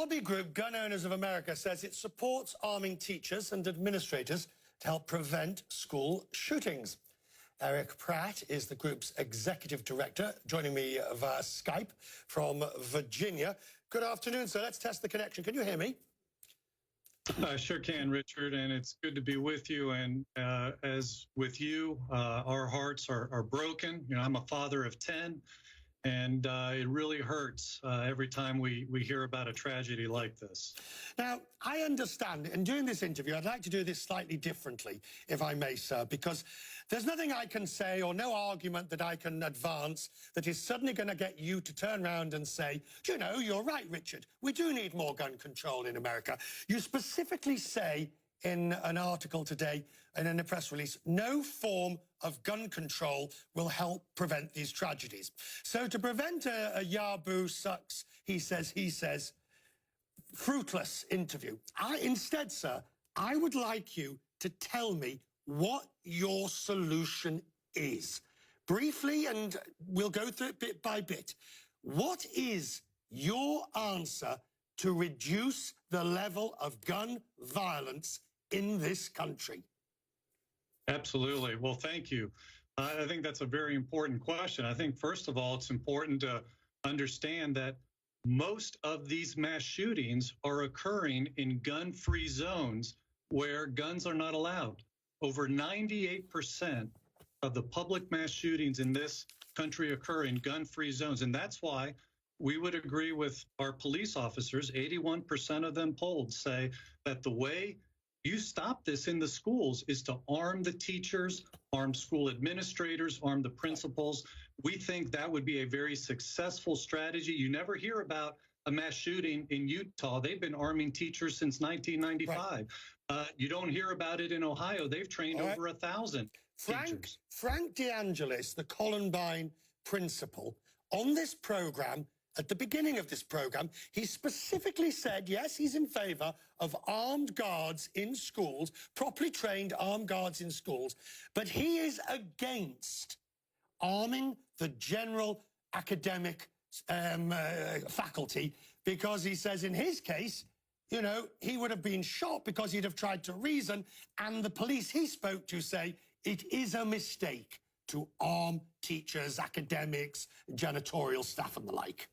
lobby group Gun Owners of America says it supports arming teachers and administrators to help prevent school shootings. Eric Pratt is the group's executive director, joining me via Skype from Virginia. Good afternoon, sir. Let's test the connection. Can you hear me? I sure can, Richard, and it's good to be with you. And as with you, our hearts are broken. You know, I'm a father of 10, and it really hurts every time we hear about a tragedy like this. Now, I understand, in doing this interview, I'd like to do this slightly differently, if I may, sir, because there's nothing I can say or no argument that I can advance that is suddenly going to get you to turn around and say, you know, you're right, Richard, we do need more gun control in America. You specifically say in an article today and in a press release, no form of gun control will help prevent these tragedies. So to prevent a Yabu sucks, he says, fruitless interview, instead, sir, I would like you to tell me what your solution is. Briefly, and we'll go through it bit by bit. What is your answer to reduce the level of gun violence in this country? Absolutely. Well, thank you. I think that's a very important question. I think, first of all, it's important to understand that most of these mass shootings are occurring in gun-free zones where guns are not allowed. Over 98% of the public mass shootings in this country occur in gun-free zones. And that's why we would agree with our police officers. 81% of them polled say that the way you stop this in the schools is to arm the teachers, arm school administrators, arm the principals. We think that would be a very successful strategy. You never hear about a mass shooting in Utah. They've been arming teachers since 1995. Right. You don't hear about it in Ohio. They've trained over 1,000 teachers. Frank DeAngelis, the Columbine principal, on this program, at the beginning of this program, he specifically said, yes, he's in favor of armed guards in schools, properly trained armed guards in schools, but he is against arming the general academic faculty because he says in his case, you know, he would have been shot because he'd have tried to reason, and the police he spoke to say it is a mistake to arm teachers, academics, janitorial staff and the like.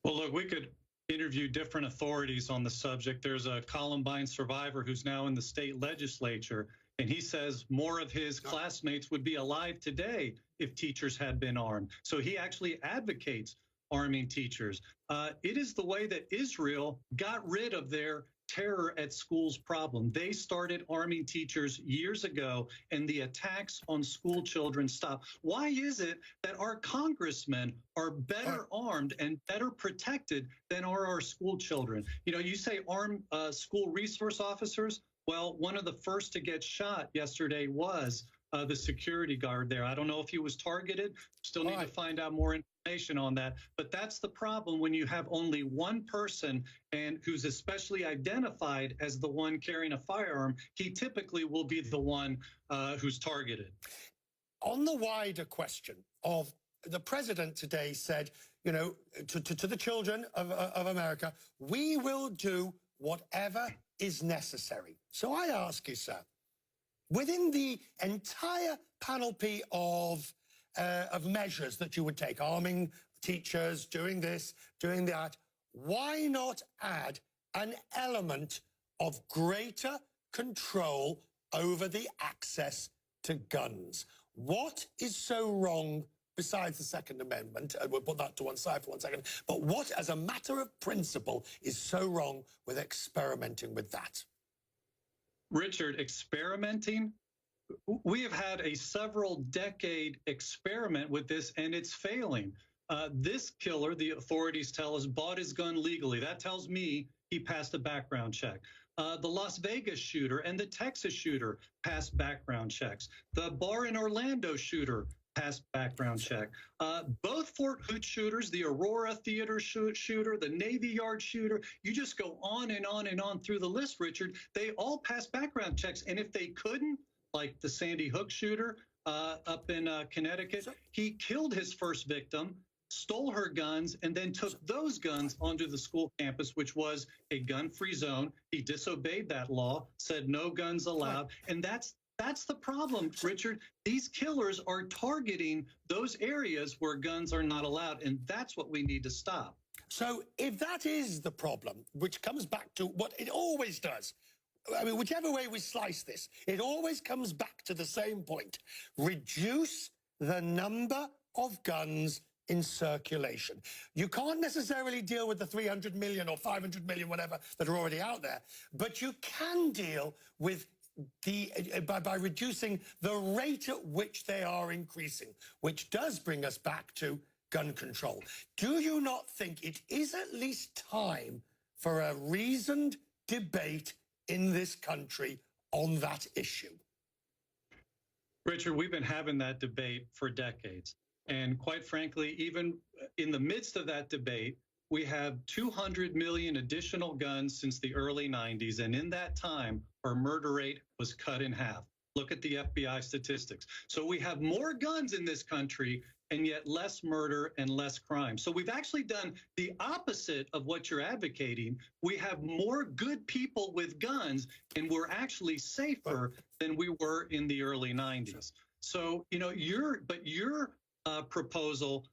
Well, look, we could interview different authorities on the subject. There's a Columbine survivor who's now in the state legislature, and he says more of his classmates would be alive today if teachers had been armed. So he actually advocates arming teachers. It is the way that Israel got rid of their terror at schools problem. They started arming teachers years ago, and the attacks on school children stopped. Why is it that our congressmen are better armed and better protected than are our school children? You know, you say arm school resource officers. Well, one of the first to get shot yesterday was the security guard there. I don't know if he was targeted. Still need to find out more information on that. But that's the problem when you have only one person and who's especially identified as the one carrying a firearm. He typically will be the one who's targeted. On the wider question of the president today said, you know, to the children of America, we will do whatever is necessary. So I ask you, sir, within the entire panoply of measures that you would take, arming teachers, doing this, doing that, why not add an element of greater control over the access to guns? What is so wrong, besides the Second Amendment, and we'll put that to one side for 1 second, but what, as a matter of principle, is so wrong with experimenting with that? Richard, experimenting? We have had a several-decade experiment with this, and it's failing. This killer, the authorities tell us, bought his gun legally. That tells me he passed a background check. The Las Vegas shooter and the Texas shooter passed background checks. The bar in Orlando shooter passed background check. Both Fort Hood shooters, the Aurora Theater shooter, the Navy Yard shooter, you just go on and on and on through the list, Richard. They all passed background checks. And if they couldn't, like the Sandy Hook shooter up in Connecticut, he killed his first victim stole her guns, and then took those guns onto the school campus, which was a gun-free zone. He disobeyed that law, said no guns allowed, and that's the problem, Richard. These killers are targeting those areas where guns are not allowed, and that's what we need to stop. So if that is the problem, which comes back to what it always does, I mean, whichever way we slice this, it always comes back to the same point. Reduce the number of guns in circulation. You can't necessarily deal with the 300 million or 500 million, whatever, that are already out there, but you can deal with by reducing the rate at which they are increasing, which does bring us back to gun control. Do you not think it is at least time for a reasoned debate in this country on that issue? Richard, we've been having that debate for decades. And quite frankly, even in the midst of that debate, we have 200 million additional guns since the early 90s. And in that time, our murder rate was cut in half. Look at the FBI statistics. So we have more guns in this country and yet less murder and less crime. So we've actually done the opposite of what you're advocating. We have more good people with guns, and we're actually safer than we were in the early 90s. So, you know, your proposal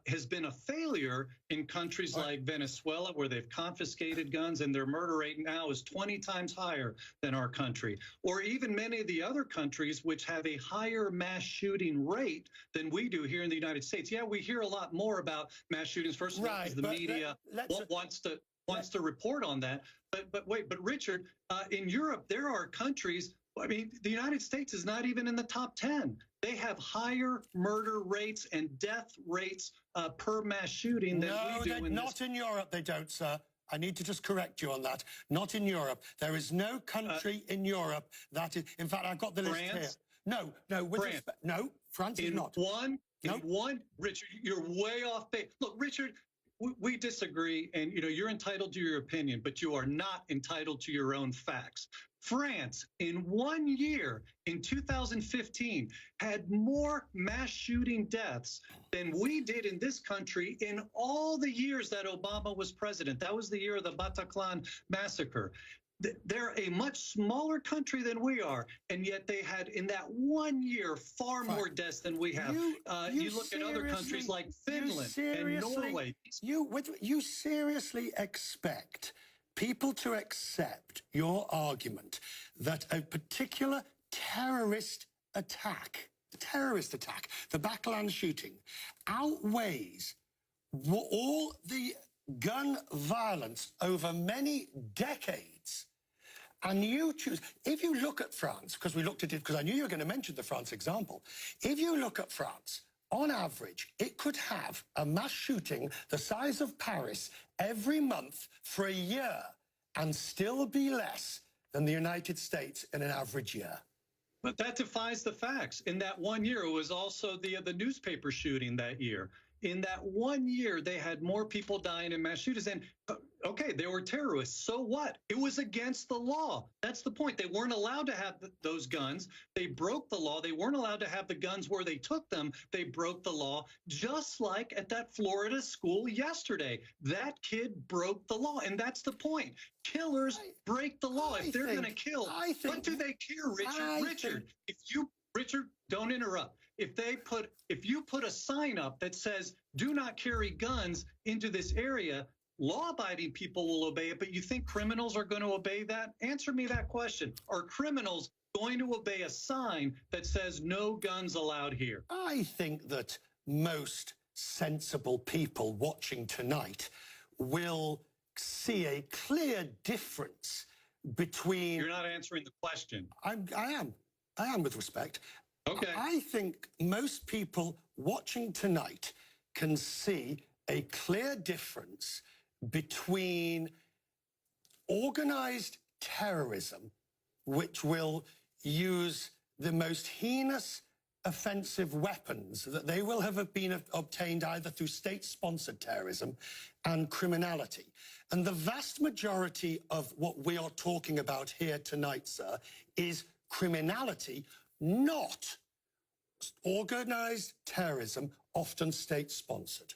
has been a failure in countries like Venezuela, where they've confiscated guns and their murder rate now is 20 times higher than our country, or even many of the other countries which have a higher mass shooting rate than we do here in the United States. Yeah, we hear a lot more about mass shootings, first of all, because the media wants to report on that. But Richard, in Europe, there are countries. I mean, the United States is not even in the top 10. They have higher murder rates and death rates per mass shooting than we do. Not in Europe, they don't, sir. I need to just correct you on that. Not in Europe. There is no country in Europe that is. In fact, I've got the list here. No, with respect, no, France is not. Richard, you're way off base. Look, Richard, we disagree, and you know you're entitled to your opinion, but you are not entitled to your own facts. France, in 1 year, in 2015, had more mass shooting deaths than we did in this country in all the years that Obama was president. That was the year of the Bataclan massacre. They're a much smaller country than we are, and yet they had, in that 1 year, far more deaths than we have. You look at other countries like Finland and Norway. You seriously expect people to accept your argument that a particular terrorist attack, the Bataclan shooting, outweighs all the gun violence over many decades, and you choose? If you look at France, because we looked at it, because I knew you were going to mention the France example, if you look at France, on average, it could have a mass shooting the size of Paris every month for a year and still be less than the United States in an average year. But that defies the facts. In that 1 year, it was also the newspaper shooting that year. In that 1 year, they had more people dying in mass shootings. And, okay, they were terrorists. So what? It was against the law. That's the point. They weren't allowed to have those guns. They broke the law. They weren't allowed to have the guns where they took them. They broke the law, just like at that Florida school yesterday. That kid broke the law. And that's the point. Killers break the law. If they're going to kill, what do they care, Richard? Richard, don't interrupt. If you put a sign up that says, do not carry guns into this area, law-abiding people will obey it, but you think criminals are going to obey that? Answer me that question. Are criminals going to obey a sign that says no guns allowed here? I think that most sensible people watching tonight will see a clear difference between... You're not answering the question. I am, with respect. Okay. I think most people watching tonight can see a clear difference between organized terrorism, which will use the most heinous offensive weapons that they will have been obtained either through state-sponsored terrorism and criminality. And the vast majority of what we are talking about here tonight, sir, is criminality, not organized terrorism, often state-sponsored.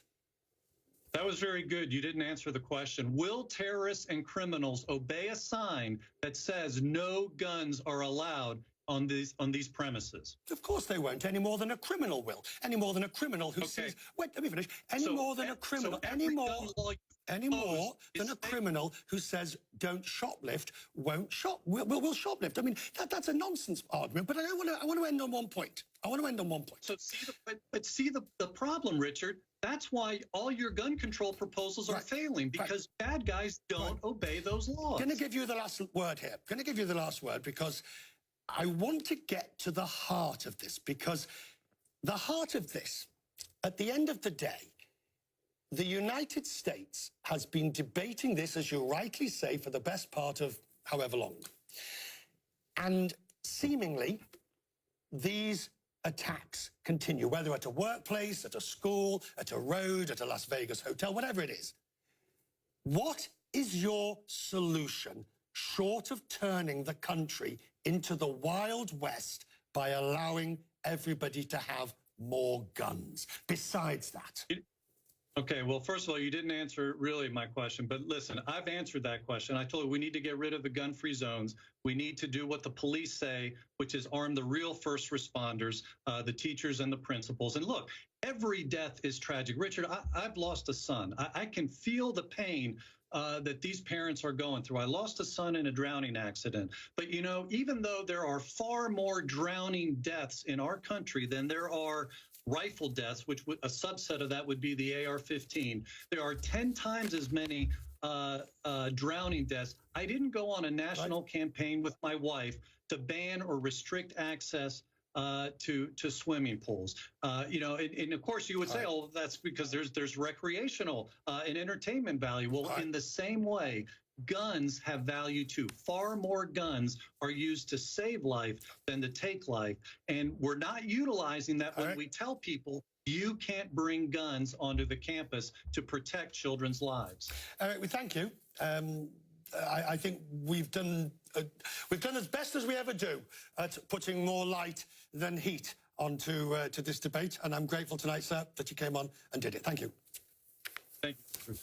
That was very good. You didn't answer the question. Will terrorists and criminals obey a sign that says no guns are allowed on these premises? Of course they won't, any more than a criminal will. Any more than a criminal who sees... Wait, let me finish. Any more than a criminal... Any more than a criminal who says don't shoplift won't will shoplift. I mean, that's a nonsense argument, but I want to end on one point. So see the problem, Richard. That's why all your gun control proposals are failing, because bad guys don't obey those laws. I'm going to give you the last word here. I'm going to give you the last word because I want to get to the heart of this, because the heart of this, at the end of the day, the United States has been debating this, as you rightly say, for the best part of however long. And seemingly, these attacks continue, whether at a workplace, at a school, at a road, at a Las Vegas hotel, whatever it is. What is your solution, short of turning the country into the Wild West by allowing everybody to have more guns? Besides that. Okay, well, first of all, you didn't answer really my question, but listen, I've answered that question. I told you we need to get rid of the gun-free zones. We need to do what the police say, which is arm the real first responders, the teachers and the principals. And look, every death is tragic. Richard, I've lost a son. I can feel the pain that these parents are going through. I lost a son in a drowning accident. But, you know, even though there are far more drowning deaths in our country than there are rifle deaths, which a subset of that would be the AR-15, there are 10 times as many drowning deaths. I didn't go on a national campaign with my wife to ban or restrict access to swimming pools. You know, and of course you would say, oh, that's because there's recreational and entertainment value. Well, in the same way, guns have value too. Far more guns are used to save life than to take life. And we're not utilizing that when we tell people you can't bring guns onto the campus to protect children's lives. Eric, we thank you. I think we've done as best as we ever do at putting more light than heat onto to this debate. And I'm grateful tonight, sir, that you came on and did it. Thank you. Thank you.